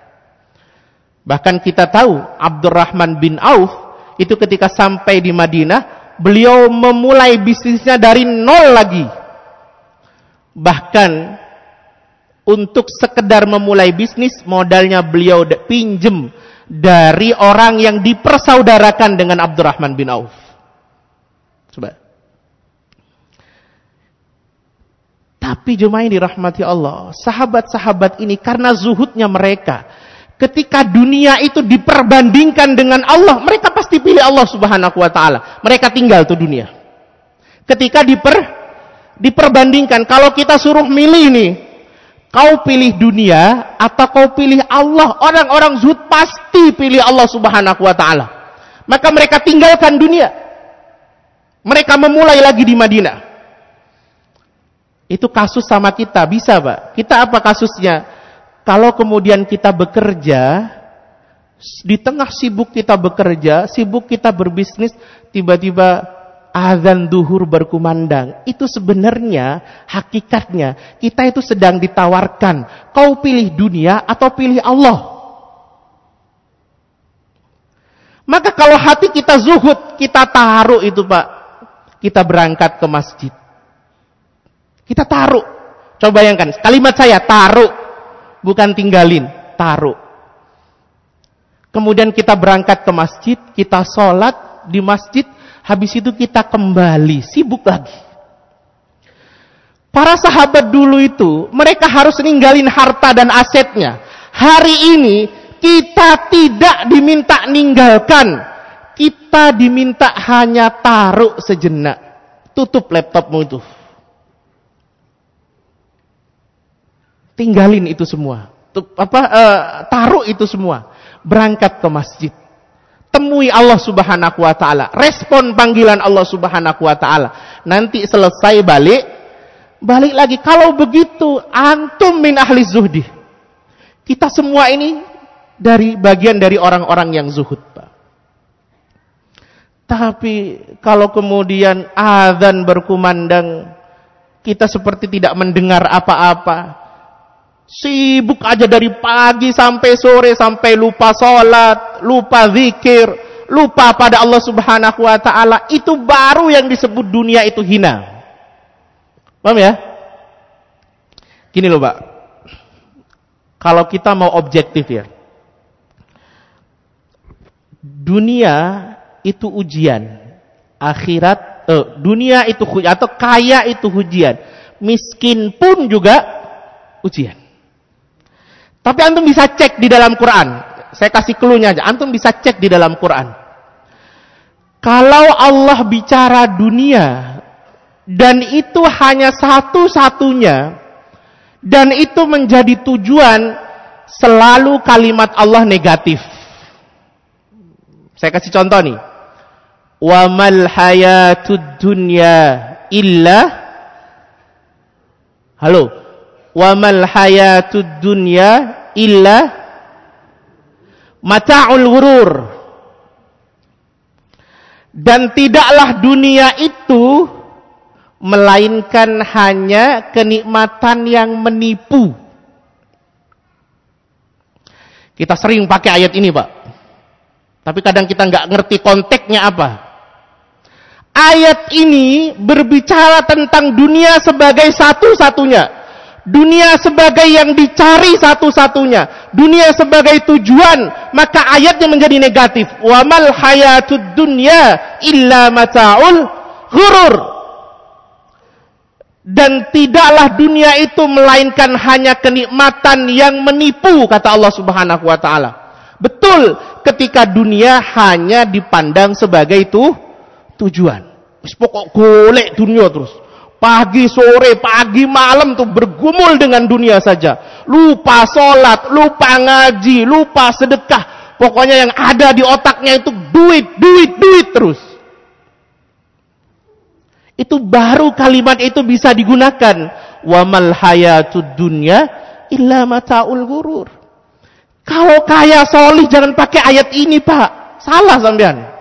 Bahkan kita tahu Abdurrahman bin Auf itu ketika sampai di Madinah, beliau memulai bisnisnya dari nol lagi. Bahkan untuk sekedar memulai bisnis, modalnya beliau pinjem dari orang yang dipersaudarakan dengan Abdurrahman bin Auf. Coba. Tapi jemaah yang dirahmati Allah, sahabat-sahabat ini karena zuhudnya mereka, Ketika dunia itu diperbandingkan dengan Allah, mereka pasti pilih Allah Subhanahu wa taala. Mereka tinggal tuh dunia. Ketika diperbandingkan, kalau kita suruh milih nih, kau pilih dunia atau kau pilih Allah, orang-orang zuhud pasti pilih Allah Subhanahu wa taala. Maka mereka tinggalkan dunia. Mereka memulai lagi di Madinah. Itu kasus sama kita, bisa Pak. Kita apa kasusnya? Kalau kemudian kita bekerja, di tengah sibuk kita bekerja, sibuk kita berbisnis, tiba-tiba azan duhur berkumandang. Itu sebenarnya, hakikatnya, kita itu sedang ditawarkan. Kau pilih dunia atau pilih Allah? Maka kalau hati kita zuhud, kita taruh itu Pak. Kita berangkat ke masjid. Kita taruh. Coba bayangkan, kalimat saya taruh. Bukan tinggalin, taruh. Kemudian kita berangkat ke masjid, kita sholat di masjid, habis itu kita kembali, sibuk lagi. Para sahabat dulu itu, mereka harus ninggalin harta dan asetnya. Hari ini, kita tidak diminta ninggalkan. Kita diminta hanya taruh sejenak. Tutup laptopmu itu. Tinggalin itu semua. Taruh itu semua. Berangkat ke masjid. Temui Allah Subhanahu wa taala. Respon panggilan Allah Subhanahu wa taala. Nanti selesai balik lagi. Kalau begitu, antum min ahli zuhdi. Kita semua ini bagian dari orang-orang yang zuhud, Pak. Tapi kalau kemudian azan berkumandang, kita seperti tidak mendengar apa-apa. Sibuk aja dari pagi sampai sore, sampai lupa sholat, lupa zikir, lupa pada Allah Subhanahu wa taala. Itu baru yang disebut dunia itu hina. Paham ya? Gini loh Pak. Kalau kita mau objektif ya. Dunia itu ujian. Akhirat, dunia itu atau kaya itu ujian. Miskin pun juga ujian. Tapi antum bisa cek di dalam Quran. Saya kasih clue-nya aja. Antum bisa cek di dalam Quran. Kalau Allah bicara dunia, dan itu hanya satu-satunya, dan itu menjadi tujuan, selalu kalimat Allah negatif. Saya kasih contoh nih. Wa mal hayatud dunya illa. Halo. Wa mal hayatud dunya illa mata'ul ghurur. Dan tidaklah dunia itu melainkan hanya kenikmatan yang menipu. Kita sering pakai ayat ini, Pak. Tapi kadang kita nggak ngerti konteksnya apa. Ayat ini berbicara tentang dunia sebagai satu-satunya. Dunia sebagai yang dicari satu-satunya. Dunia sebagai tujuan. Maka ayatnya menjadi negatif. Wa mal hayatud dunya illa mata'ul ghurur. Dan tidaklah dunia itu melainkan hanya kenikmatan yang menipu, kata Allah Subhanahu wa taala. Betul, ketika dunia hanya dipandang sebagai tujuan. Pokok golek dunia terus. Pagi, sore, pagi, malam tuh bergumul dengan dunia saja. Lupa sholat, lupa ngaji, lupa sedekah. Pokoknya yang ada di otaknya itu duit, duit, duit terus. Itu baru kalimat itu bisa digunakan. Wa mal hayatud dunya illa mata'ul ghurur. Kalau kaya solih jangan pakai ayat ini, Pak. Salah sampean.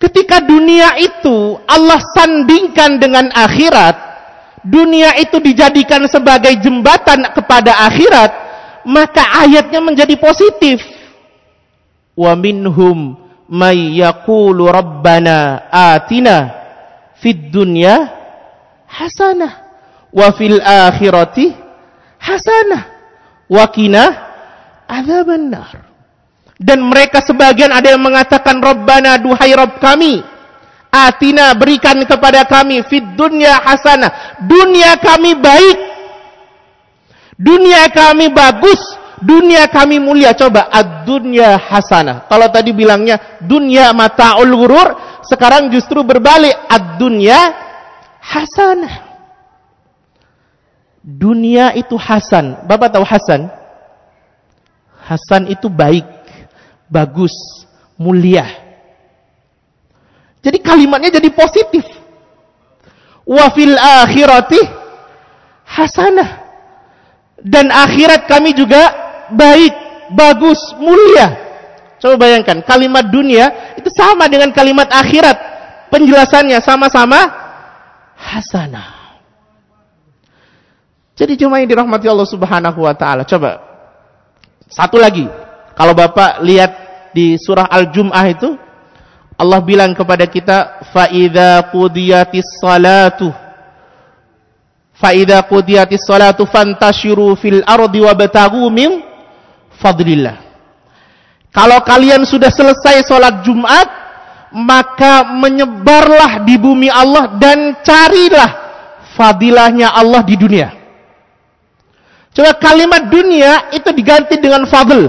Ketika dunia itu Allah sandingkan dengan akhirat, dunia itu dijadikan sebagai jembatan kepada akhirat, maka ayatnya menjadi positif. Wa minhum may yaqulu rabbana atina fid dunya hasanah wa fil akhirati hasanah wa qina adzabannar. Dan mereka sebagian ada yang mengatakan Rabbana, duhai Rabb kami, atina, berikan kepada kami fid dunya hasanah, dunia kami baik, Dunia kami bagus, dunia kami mulia. Coba, ad-dunya hasanah. Kalau tadi bilangnya dunia mata'ul ghurur, sekarang justru berbalik, ad-dunya hasanah. Dunia itu hasan. Bapak tahu hasan? Hasan itu baik, bagus, mulia. Jadi kalimatnya jadi positif. Wa fil akhirati hasanah. Dan akhirat kami juga baik, bagus, mulia. Coba bayangkan, kalimat dunia itu sama dengan kalimat akhirat. Penjelasannya sama-sama hasanah. Jadi cuma yang dirahmati Allah Subhanahu wa taala. Coba satu lagi. Kalau Bapak lihat di surah Al-Jum'ah itu, Allah bilang kepada kita, fa idza qudiyatis salatu fantashiru fil ardi wabtaghu min fadlillah. Kalau kalian sudah selesai sholat Jumat, maka menyebarlah di bumi Allah dan carilah fadilahnya Allah di dunia. Coba kalimat dunia itu diganti dengan fadl.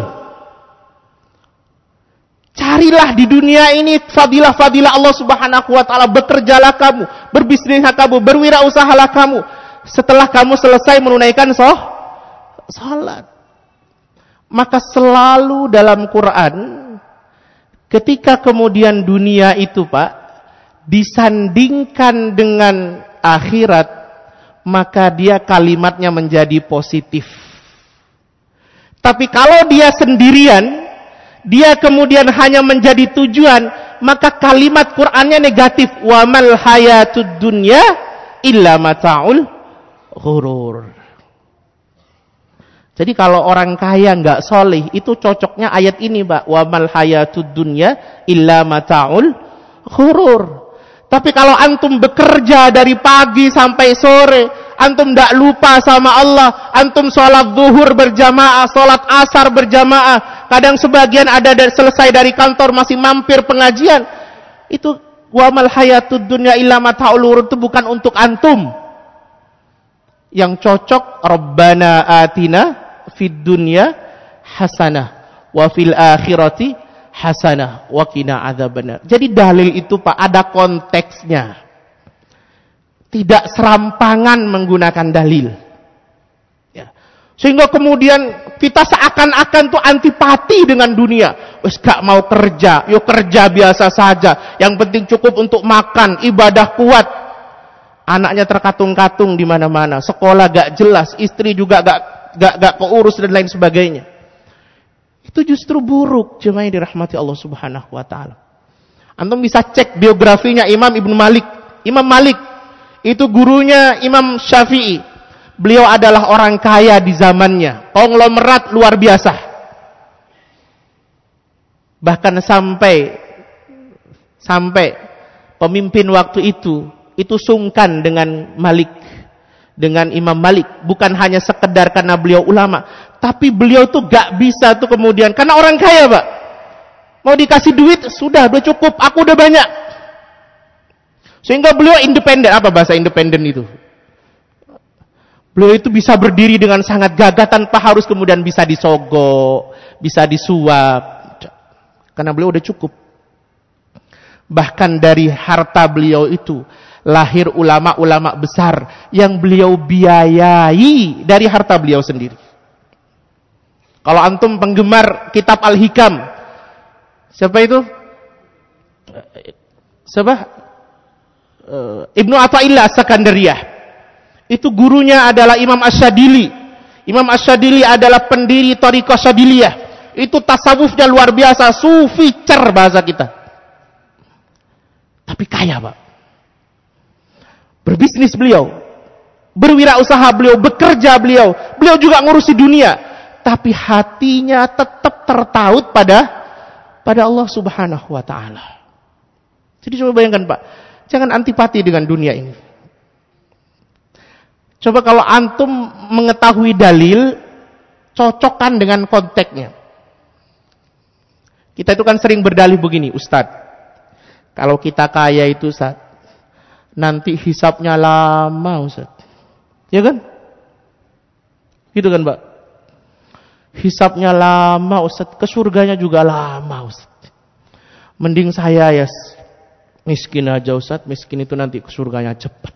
Carilah di dunia ini fadilah-fadilah Allah Subhanahu wa taala. Bekerjalah kamu, berbisnislah kamu, berwirausahalah kamu. Setelah kamu selesai menunaikan salat. Maka selalu dalam Quran, ketika kemudian dunia itu Pak disandingkan dengan akhirat, maka dia kalimatnya menjadi positif. Tapi kalau dia sendirian, dia kemudian hanya menjadi tujuan, maka kalimat Qur'annya negatif. Wa mal hayatud dunya illa mata'ul ghurur. Jadi kalau orang kaya nggak soleh, itu cocoknya ayat ini, Pak. Wa mal hayatud dunya illa mata'ul ghurur. Tapi kalau antum bekerja dari pagi sampai sore, antum tidak lupa sama Allah, antum sholat zuhur berjamaah, sholat asar berjamaah, kadang sebagian ada selesai dari kantor masih mampir pengajian, itu wamal hayatud dunya illa mata'ul ghurur, itu bukan untuk antum. Yang cocok, Rabbana atina fid dunya hasanah wa fil akhirati hasanah wa qina adzabannar. Jadi dalil itu Pak ada konteksnya. Tidak serampangan menggunakan dalil. Ya. Sehingga kemudian kita seakan-akan tuh antipati dengan dunia. Wes gak mau kerja, yuk kerja biasa saja. Yang penting cukup untuk makan, ibadah kuat. Anaknya terkatung-katung di mana-mana, sekolah gak jelas, istri juga gak keurus dan lain sebagainya. Itu justru buruk, jemaah yang dirahmati Allah Subhanahu wa taala. Antum bisa cek biografinya Imam Ibnu Malik. Imam Malik itu gurunya Imam Syafi'i. Beliau adalah orang kaya di zamannya, konglomerat luar biasa. Bahkan sampai pemimpin waktu itu sungkan dengan Malik, dengan Imam Malik. Bukan hanya sekedar karena beliau ulama, tapi beliau tuh gak bisa tuh kemudian, karena orang kaya Pak, mau dikasih duit, sudah cukup, aku udah banyak. Sehingga beliau independen. Apa bahasa independen itu? Beliau itu bisa berdiri dengan sangat gagah tanpa harus kemudian bisa disogok, bisa disuap. Karena beliau udah cukup. Bahkan dari harta beliau itu lahir ulama-ulama besar yang beliau biayai dari harta beliau sendiri. Kalau antum penggemar kitab Al-Hikam, siapa itu? Siapa? Ibnu Athaillah As-Sakandariyah. Itu gurunya adalah Imam Asy-Syadili. Imam Asy-Syadili adalah pendiri Thariqah Syadiliyah. Itu tasawufnya luar biasa, sufi cer bahasa kita. Tapi kaya Pak. Berbisnis beliau, berwirausaha beliau, bekerja beliau juga ngurusi dunia. Tapi hatinya tetap tertaut pada Allah Subhanahu wa taala. Jadi coba bayangkan Pak, jangan antipati dengan dunia ini. Coba kalau antum mengetahui dalil, cocokkan dengan konteksnya. Kita itu kan sering berdalih begini, Ustadz. Kalau kita kaya itu Ustadz, nanti hisapnya lama Ustadz. Ya kan? Gitu kan, Pak? Hisabnya lama, Ustaz. Ke surganya juga lama, Ustaz. Mending saya ya miskin aja, Ustaz. Miskin itu nanti ke surganya cepat.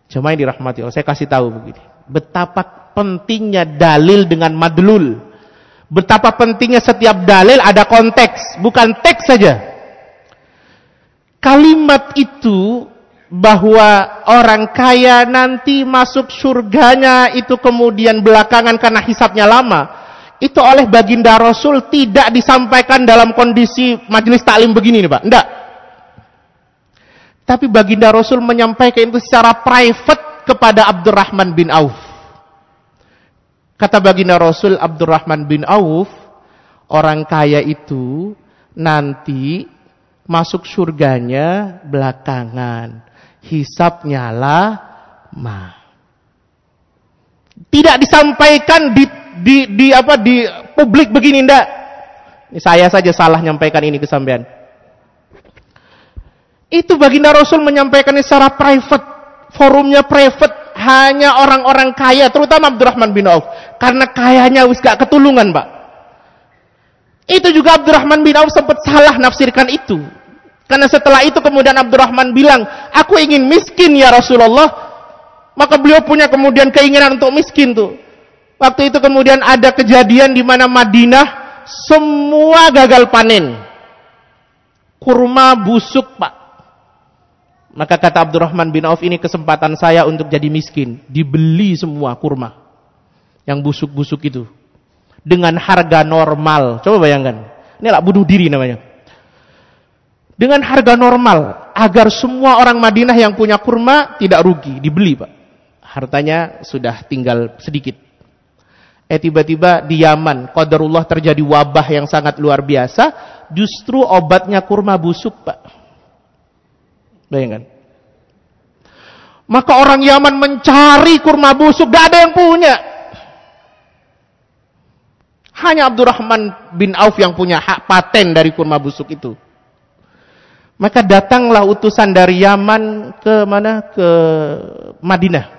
Jemaah yang dirahmati Allah, saya kasih tahu begini. Betapa pentingnya dalil dengan madlul. Betapa pentingnya setiap dalil ada konteks, bukan teks saja. Kalimat itu bahwa orang kaya nanti masuk surganya itu kemudian belakangan karena hisabnya lama, itu oleh baginda Rasul tidak disampaikan dalam kondisi majelis taklim begini nih Pak, enggak. Tapi baginda Rasul menyampaikan itu secara private kepada Abdurrahman bin Auf. Kata baginda Rasul, Abdurrahman bin Auf, orang kaya itu nanti masuk surganya belakangan. Hisabnya lama. Tidak disampaikan di publik begini, ndak. Ini saya saja salah nyampaikan ini ke sampean. Itu baginda Rasul menyampaikannya secara private, forumnya private, hanya orang-orang kaya, terutama Abdurrahman bin Auf, karena kayanya wis gak ketulungan, Pak. Itu juga Abdurrahman bin Auf sempat salah nafsirkan itu. Karena setelah itu kemudian Abdurrahman bilang, aku ingin miskin ya Rasulullah. Maka beliau punya kemudian keinginan untuk miskin tuh. Waktu itu kemudian ada kejadian di mana Madinah semua gagal panen. Kurma busuk, Pak. Maka kata Abdurrahman bin Auf, ini kesempatan saya untuk jadi miskin. Dibeli semua kurma yang busuk-busuk itu dengan harga normal. Coba bayangkan. Ini lah bunuh diri namanya. Dengan harga normal, agar semua orang Madinah yang punya kurma tidak rugi, dibeli, Pak. Hartanya sudah tinggal sedikit. Tiba-tiba di Yaman, qadarullah terjadi wabah yang sangat luar biasa, justru obatnya kurma busuk, Pak. Bayangkan. Maka orang Yaman mencari kurma busuk, gak ada yang punya. Hanya Abdurrahman bin Auf yang punya hak paten dari kurma busuk itu. Maka datanglah utusan dari Yaman ke mana? Ke Madinah.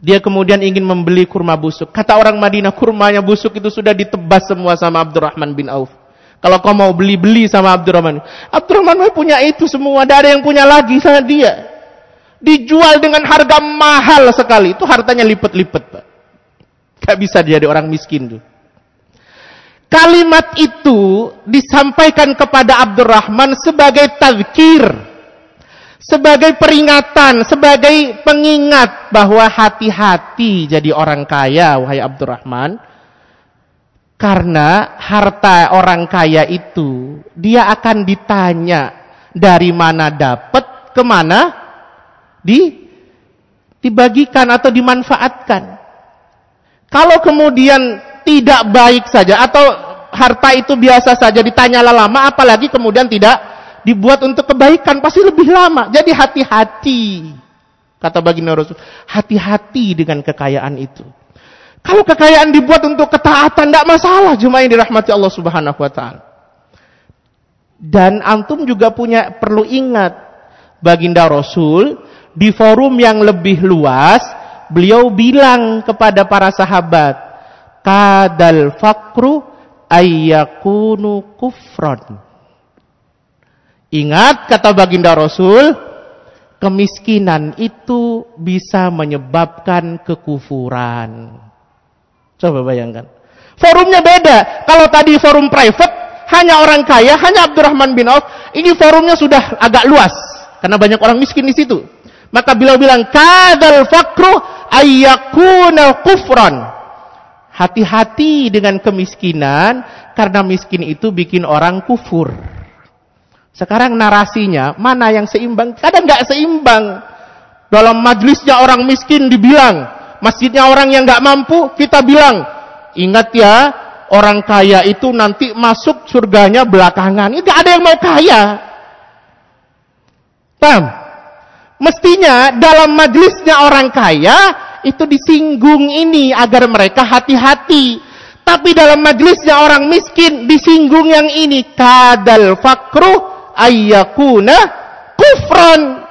Dia kemudian ingin membeli kurma busuk. Kata orang Madinah, kurmanya busuk itu sudah ditebas semua sama Abdurrahman bin Auf. Kalau kau mau beli sama Abdurrahman. Abdurrahman punya itu semua, tidak ada yang punya lagi sama dia. Dijual dengan harga mahal sekali. Itu hartanya lipat-lipat, Pak. Gak bisa jadi orang miskin tuh. Kalimat itu disampaikan kepada Abdurrahman sebagai tazkir, sebagai peringatan, sebagai pengingat bahwa hati-hati jadi orang kaya, wahai Abdurrahman. Karena harta orang kaya itu, dia akan ditanya dari mana dapat, kemana dibagikan atau dimanfaatkan. Kalau kemudian tidak baik saja atau harta itu biasa saja ditanyalah lama, apalagi kemudian tidak dibuat untuk kebaikan, pasti lebih lama. Jadi hati-hati, kata baginda Rasul, hati-hati dengan kekayaan itu. Kalau kekayaan dibuat untuk ketaatan, tidak masalah, jemaah yang dirahmati Allah Subhanahu wa Ta'ala. Dan antum juga perlu ingat, baginda Rasul di forum yang lebih luas, beliau bilang kepada para sahabat, kadal fakru ayyakunu kufran. Ingat kata baginda Rasul, kemiskinan itu bisa menyebabkan kekufuran. Coba bayangkan. Forumnya beda. Kalau tadi forum private, hanya orang kaya, hanya Abdurrahman bin Auf. Ini forumnya sudah agak luas, karena banyak orang miskin di situ. Maka beliau bilang, kadal fakru ayyakuna kufran. Hati-hati dengan kemiskinan, karena miskin itu bikin orang kufur. Sekarang narasinya, mana yang seimbang? Kadang nggak seimbang. Dalam majlisnya orang miskin dibilang, masjidnya orang yang nggak mampu, kita bilang, ingat ya, orang kaya itu nanti masuk surganya belakangan. Ini nggak ada yang mau kaya. Paham? Mestinya dalam majlisnya orang kaya, itu disinggung ini agar mereka hati-hati. Tapi dalam majlisnya orang miskin disinggung yang ini, kadal fakru ayyakuna kufran.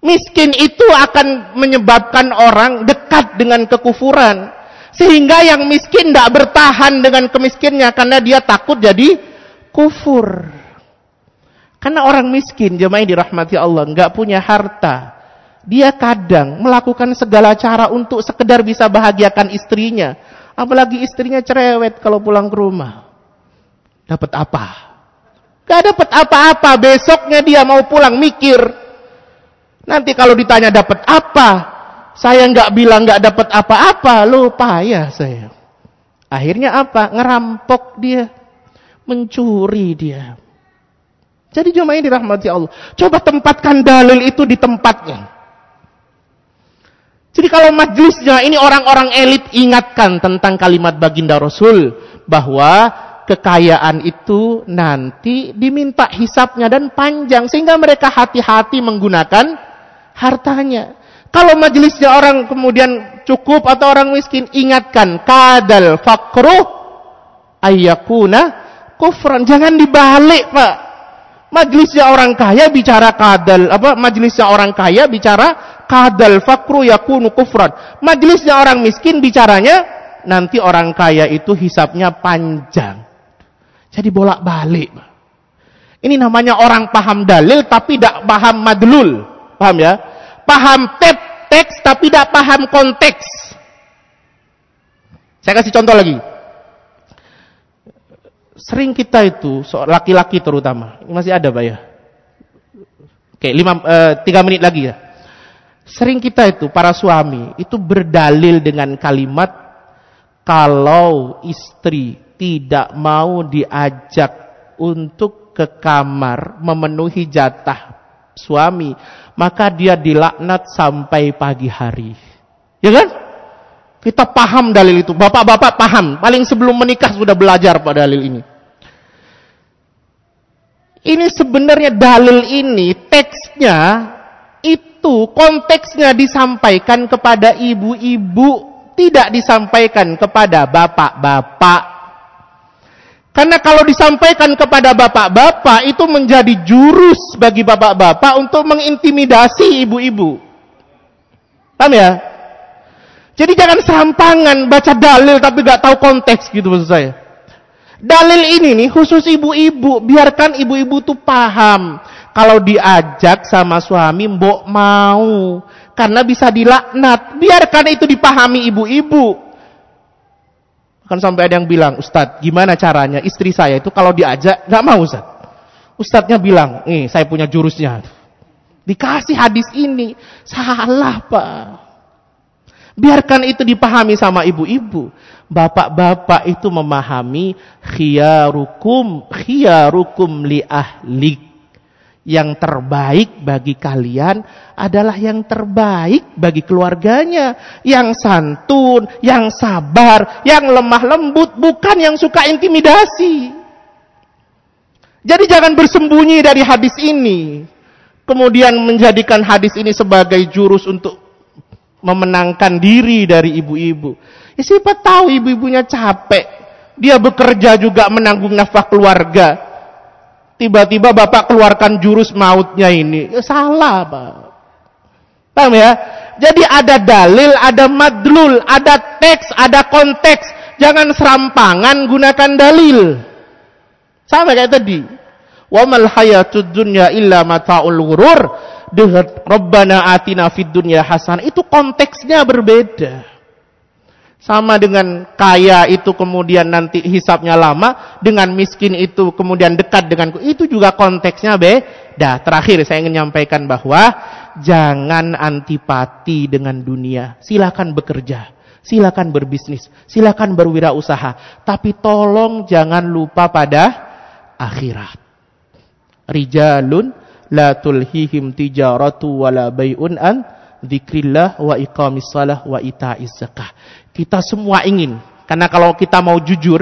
Miskin itu akan menyebabkan orang dekat dengan kekufuran. Sehingga yang miskin tidak bertahan dengan kemiskinnya karena dia takut jadi kufur. Karena orang miskin, jemaah yang dirahmati Allah, nggak punya harta. Dia kadang melakukan segala cara untuk sekedar bisa bahagiakan istrinya. Apalagi istrinya cerewet kalau pulang ke rumah. Dapat apa? Gak dapat apa-apa. Besoknya dia mau pulang mikir. Nanti kalau ditanya dapat apa? Saya nggak bilang nggak dapat apa-apa. Lupa ya saya. Akhirnya apa? Ngerampok dia. Mencuri dia. Jadi jemaah yang dirahmati Allah. Coba tempatkan dalil itu di tempatnya. Jadi kalau majelisnya ini orang-orang elit, ingatkan tentang kalimat baginda Rasul. Bahwa kekayaan itu nanti diminta hisapnya dan panjang. Sehingga mereka hati-hati menggunakan hartanya. Kalau majelisnya orang kemudian cukup atau orang miskin, ingatkan. Kadal fakruh ayyakuna kufran. Jangan dibalik, Pak. Majelisnya orang kaya bicara kadal, majelisnya orang kaya bicara kadal fakru yakunu kufran. Majelisnya orang miskin bicaranya nanti orang kaya itu hisapnya panjang. Jadi bolak-balik. Ini namanya orang paham dalil tapi tidak paham madlul. Paham ya? Paham teks tapi tidak paham konteks. Saya kasih contoh lagi. Sering kita itu, laki-laki terutama, masih ada Pak ya? Oke, 3 menit lagi ya. Sering kita itu, para suami, itu berdalil dengan kalimat, kalau istri tidak mau diajak untuk ke kamar, memenuhi jatah suami, maka dia dilaknat sampai pagi hari. Ya kan? Kita paham dalil itu. Bapak-bapak paham. Paling sebelum menikah sudah belajar pada dalil ini. Ini sebenarnya dalil ini, teksnya, itu konteksnya disampaikan kepada ibu-ibu. Tidak disampaikan kepada bapak-bapak. Karena kalau disampaikan kepada bapak-bapak, itu menjadi jurus bagi bapak-bapak untuk mengintimidasi ibu-ibu. Paham ya? Jadi jangan serampangan baca dalil tapi gak tahu konteks gitu maksud saya. Dalil ini nih khusus ibu-ibu, biarkan ibu-ibu tuh paham. Kalau diajak sama suami mbok mau, karena bisa dilaknat. Biarkan itu dipahami ibu-ibu. Kan sampai ada yang bilang, Ustadz gimana caranya istri saya itu kalau diajak gak mau Ustadz. Ustadznya bilang, nih saya punya jurusnya. Dikasih hadis ini, salah Pak. Biarkan itu dipahami sama ibu-ibu. Bapak-bapak itu memahami khiyarukum li ahlik. Yang terbaik bagi kalian adalah yang terbaik bagi keluarganya. Yang santun, yang sabar, yang lemah lembut, bukan yang suka intimidasi. Jadi jangan bersembunyi dari hadis ini. Kemudian menjadikan hadis ini sebagai jurus untuk memenangkan diri dari ibu-ibu. Ya siapa tahu ibu-ibunya capek. Dia bekerja juga menanggung nafkah keluarga. Tiba-tiba bapak keluarkan jurus mautnya ini. Ya salah Pak. Paham ya? Jadi ada dalil, ada madlul, ada teks, ada konteks. Jangan serampangan gunakan dalil. Sama kayak tadi. Wa mal hayatud dunya illa mata'ul ghurur. Dengan Rabbana atina fid dunya hasanah, itu konteksnya berbeda. Sama dengan kaya itu kemudian nanti hisapnya lama, dengan miskin itu kemudian dekat dengan itu juga konteksnya beda. Terakhir saya ingin menyampaikan bahwa jangan antipati dengan dunia. Silakan bekerja, silakan berbisnis, silakan berwirausaha, tapi tolong jangan lupa pada akhirat. Rijalun la tulhihim tijaratu wala bai'un an dzikrillah wa iqamis shalah wa ita'iz zakah. Kita semua ingin, karena kalau kita mau jujur,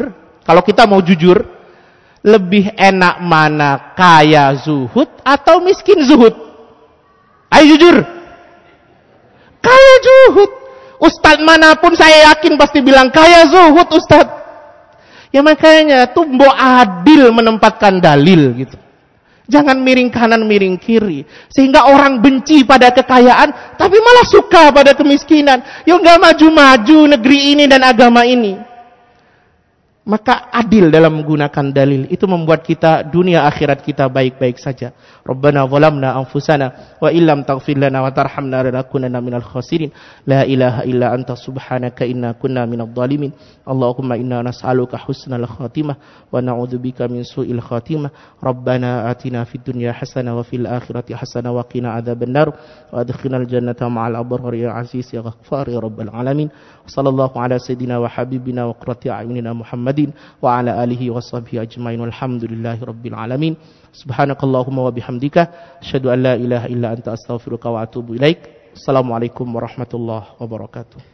lebih enak mana kaya zuhud atau miskin zuhud? Ayo jujur. Kaya zuhud. Ustadz manapun saya yakin pasti bilang kaya zuhud Ustadz. Ya makanya tuh mbok adil menempatkan dalil gitu. Jangan miring kanan, miring kiri. Sehingga orang benci pada kekayaan, tapi malah suka pada kemiskinan. Ya nggak maju-maju negeri ini dan agama ini. Maka adil dalam menggunakan dalil. Itu membuat kita, dunia akhirat kita baik-baik saja. Rabbana zalamna anfusana wa illam taghfir lana wa tarhamna lanakunanna minal khasirin. La ilaha illa anta subhanaka inna kunna minadh dhalimin. Allahumma inna nas'aluka husnal khatimah wa na'udzubika min su'il khatimah. Rabbana atina fid dunya hasanah wa fil akhirati hasanah wa qina adzabannar wa adkhilnal jannata ma'al abrar ya aziz ya ghaffar ya rabbal alamin. Sallallahu ala sayidina wa habibina wa qurrati a'yunina Muhammadin wa ala alihi wa sahbihi ajmain walhamdulillahi rabbil alamin. Subhanakallahumma wa bihamdika asyhadu an la ilaha illa anta astaghfiruka wa atubu ilaik. Assalamualaikum warahmatullahi wabarakatuh.